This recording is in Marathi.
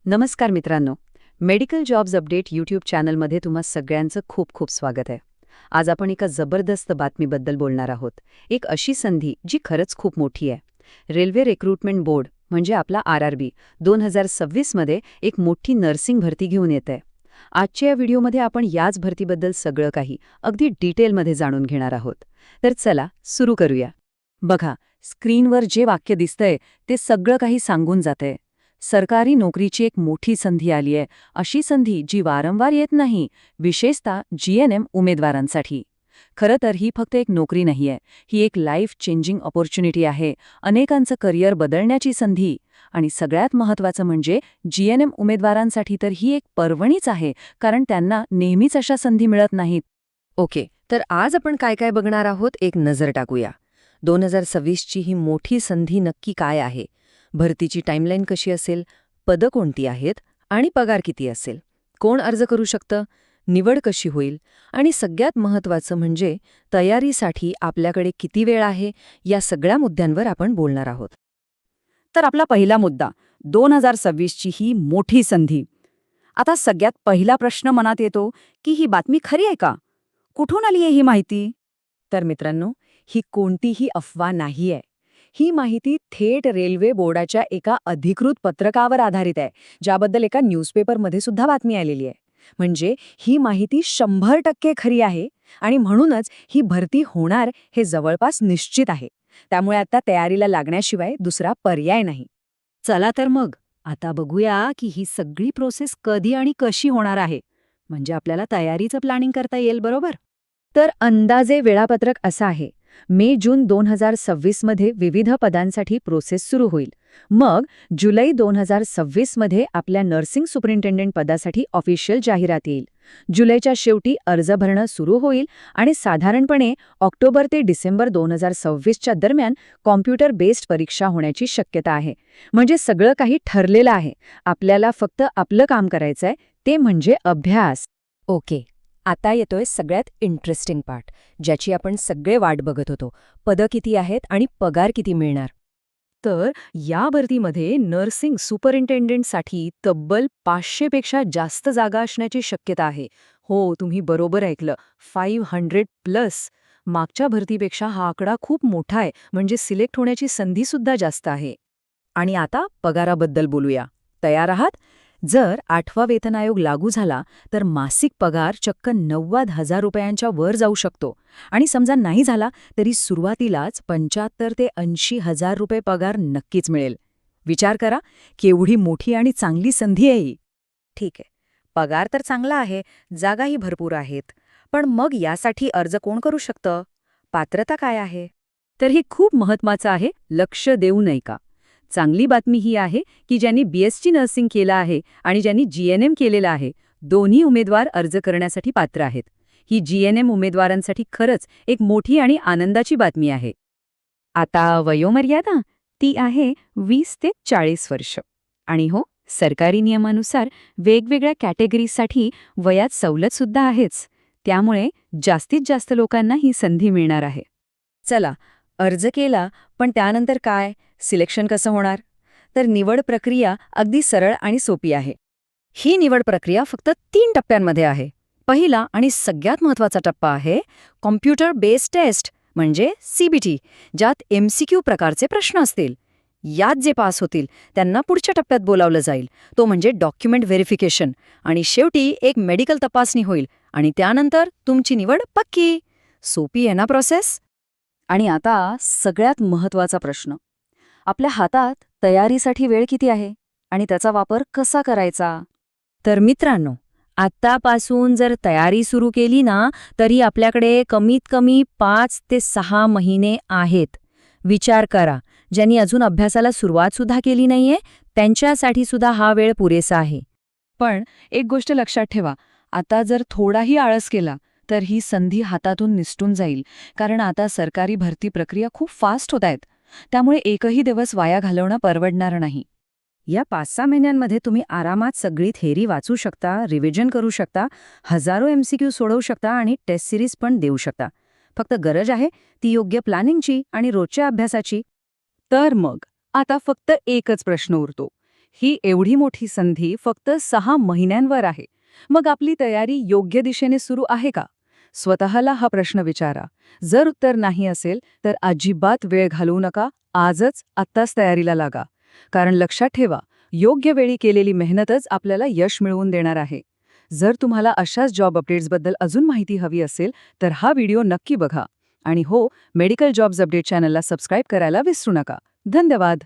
नमस्कार मित्रांनो. मेडिकल जॉब्स अपडेट यूट्यूब चॅनलमध्ये तुम्हा सगळ्यांचं खूप खूप स्वागत आहे. आज आपण एका जबरदस्त बातमीबद्दल बोलणार आहोत. एक अशी संधी जी खरंच खूप मोठी आहे. रेल्वे रिक्रुटमेंट बोर्ड म्हणजे आपला RRB 2026 मध्ये एक मोठी नर्सिंग भरती घेऊन येत आहे. आजच्या या व्हिडिओमध्ये आपण याच भरतीबद्दल सगळं काही अगदी डिटेलमध्ये जाणून घेणार आहोत. तर चला सुरू करूया. बघा, स्क्रीनवर जे वाक्य दिसतंय ते सगळं काही सांगून जातंय. सरकारी नोकरीची एक मोठी संधी आली आहे, अशी संधी जी वारंवार येत नाही, विशेषतः GNM उमेदवारांसाठी. खरं तर ही फक्त एक नोकरी नाहीये, ही एक लाईफ चेंजिंग ऑपॉर्च्युनिटी आहे, अनेकांचं करिअर बदलण्याची संधी. आणि सगळ्यात महत्त्वाचं म्हणजे GNM उमेदवारांसाठी तर ही एक पर्वणीच आहे, कारण त्यांना नेहमीच अशा संधी मिळत नाहीत. ओके, तर आज आपण काय काय बघणार आहोत एक नजर टाकूया. 2026ची ही मोठी संधी नक्की काय आहे, भरतीची टाईमलाईन कशी असेल, पदं कोणती आहेत आणि पगार किती असेल, कोण अर्ज करू शकतं, निवड कशी होईल आणि सगळ्यात महत्त्वाचं म्हणजे तयारीसाठी आपल्याकडे किती वेळ आहे, या सगळ्या मुद्द्यांवर आपण बोलणार आहोत. तर आपला पहिला मुद्दा 2026ची ही मोठी संधी. आता सगळ्यात पहिला प्रश्न मनात येतो की ही बातमी खरी आहे का? कुठून आली आहे ही माहिती? तर मित्रांनो, ही कोणतीही अफवा नाहीये. ही माहिती थेट रेल्वे बोर्डाच्या एका अधिकृत पत्रकावर आधारित आहे, ज्याबद्दल एका न्यूजपेपरमध्ये सुद्धा बातमी आलेली आहे. म्हणजे ही माहिती 100% खरी आहे आणि म्हणूनच ही भरती होणार हे जवळपास निश्चित आहे. त्यामुळे आता तयारीला लागण्याशिवाय दुसरा पर्याय नाही. चला तर मग आता बघूया की ही सगळी प्रोसेस कधी आणि कशी होणार आहे. म्हणजे आपल्याला तयारीचं प्लॅनिंग करता येईल, बरोबर? तर अंदाजे वेळापत्रक असं आहे. मे-जून 2026 मध्ये विविध पदांसाठी प्रोसेस सुरू होईल. मग जुलै 2026 मध्ये आपल्या नर्सिंग सुपरिंटेंडंट पदासाठी ऑफिशियल जाहिरात येईल. जुलैच्या शेवटी अर्ज भरणं सुरू होईल आणि साधारणपणे ऑक्टोबर ते डिसेंबर 2026च्या दरम्यान कॉम्प्युटर बेस्ड परीक्षा होण्याची शक्यता आहे. म्हणजे सगळं काही ठरलेलं आहे. आपल्याला फक्त आपलं काम करायचंय, ते म्हणजे अभ्यास. ओके, आता येतोय सगळ्यात इंटरेस्टिंग पार्ट, ज्याची आपण सगळे वाट बघत होतो. पदं किती आहेत आणि पगार किती मिळणार? तर या भरतीमध्ये नर्सिंग सुपरिंटेंडंटसाठी तब्बल 500 पेक्षा जास्त जागा असण्याची शक्यता आहे. हो, तुम्ही बरोबर ऐकलं, 500+. मागच्या भरतीपेक्षा हा आकडा खूप मोठा आहे, म्हणजे सिलेक्ट होण्याची संधीसुद्धा जास्त आहे. आणि आता पगाराबद्दल बोलूया. तयार आहात? जर 8वा वेतन आयोग लागू झाला तर मासिक पगार चक्क 90,000 रुपयांच्या वर जाऊ शकतो. आणि समजा नाही झाला तरी सुरुवातीलाच 75 ते 80,000 रुपये पगार नक्कीच मिळेल. विचार करा, केवढी मोठी आणि चांगली संधी आहे ही. ठीक आहे, पगार तर चांगला आहे, जागाही भरपूर आहेत. पण मग यासाठी अर्ज कोण करू शकतं? पात्रता काय आहे? तर ही खूप महत्त्वाचं आहे, लक्ष देऊ नये का. चांगली बातमी ही आहे की ज्यांनी BSc नर्सिंग केलं आहे आणि ज्यांनी GNM केलेलं आहे, दोन्ही उमेदवार अर्ज करण्यासाठी पात्र आहेत. ही GNM उमेदवारांसाठी खरंच एक मोठी आणि आनंदाची बातमी आहे. आता वयोमर्यादा ती आहे 20 ते 40 वर्ष. आणि हो, सरकारी नियमानुसार वेगवेगळ्या कॅटेगरीजसाठी वयात सवलतसुद्धा आहेच. त्यामुळे जास्तीत जास्त लोकांना ही संधी मिळणार आहे. चला, अर्ज केला, पण त्यानंतर काय? सिलेक्शन कसं होणार? तर निवड प्रक्रिया अगदी सरळ आणि सोपी आहे. ही निवड प्रक्रिया फक्त 3 टप्प्यांमध्ये आहे. पहिला आणि सगळ्यात महत्त्वाचा टप्पा आहे कॉम्प्युटर बेस्ड टेस्ट, म्हणजे CBT, ज्यात MCQ प्रकारचे प्रश्न असतील. यात जे पास होतील त्यांना पुढच्या टप्प्यात बोलावलं जाईल, तो म्हणजे डॉक्युमेंट व्हेरिफिकेशन. आणि शेवटी एक मेडिकल तपासणी होईल आणि त्यानंतर तुमची निवड पक्की. सोपी आहे ना प्रोसेस? आणि आता सगळ्यात महत्त्वाचा प्रश्न. आपल्या हातात तयारीसाठी वेळ किती आहे आणि त्याचा वापर कसा करायचा? तर मित्रांनो, आत्तापासून जर तयारी सुरू केली ना, तरी आपल्याकडे कमीत कमी 5 ते 6 महिने आहेत. विचार करा, ज्यांनी अजून अभ्यासाला सुरुवातसुद्धा केली नाहीये, त्यांच्यासाठी सुद्धा हा वेळ पुरेसा आहे. पण एक गोष्ट लक्षात ठेवा, आता जर थोडाही आळस केला तर ही संधी हातातून निसटून जाईल. कारण आता सरकारी भरती प्रक्रिया खूप फास्ट होत आहेत. त्यामुळे एकही दिवस वाया घालवणं परवडणार नाही. या 5-6 महिन्यांमध्ये तुम्ही आरामात सगळी थेरी वाचू शकता, रिव्हिजन करू शकता, हजारो MCQ सोडवू शकता आणि टेस्ट सिरीज पण देऊ शकता. फक्त गरज आहे ती योग्य प्लॅनिंगची आणि रोजच्या अभ्यासाची. तर मग आता फक्त एकच प्रश्न उरतो ही एवढी मोठी संधी फक्त 6 महिन्यांवर आहे. मग आपली तयारी योग्य दिशेने सुरू आहे का? स्वतःला हा प्रश्न विचारा. जर उत्तर नाही असेल तर अजिबात वेळ घालवू नका. आजच आत्ताच तयारीला लागा. कारण लक्षात ठेवा, योग्य वेळी केलेली मेहनतच आपल्याला यश मिळवून देणार आहे. जर तुम्हाला अशाच जॉब अपडेट्सबद्दल अजून माहिती हवी असेल तर हा व्हिडिओ नक्की बघा. आणि हो, मेडिकल जॉब्स अपडेट चॅनलला सबस्क्राईब करायला विसरू नका. धन्यवाद.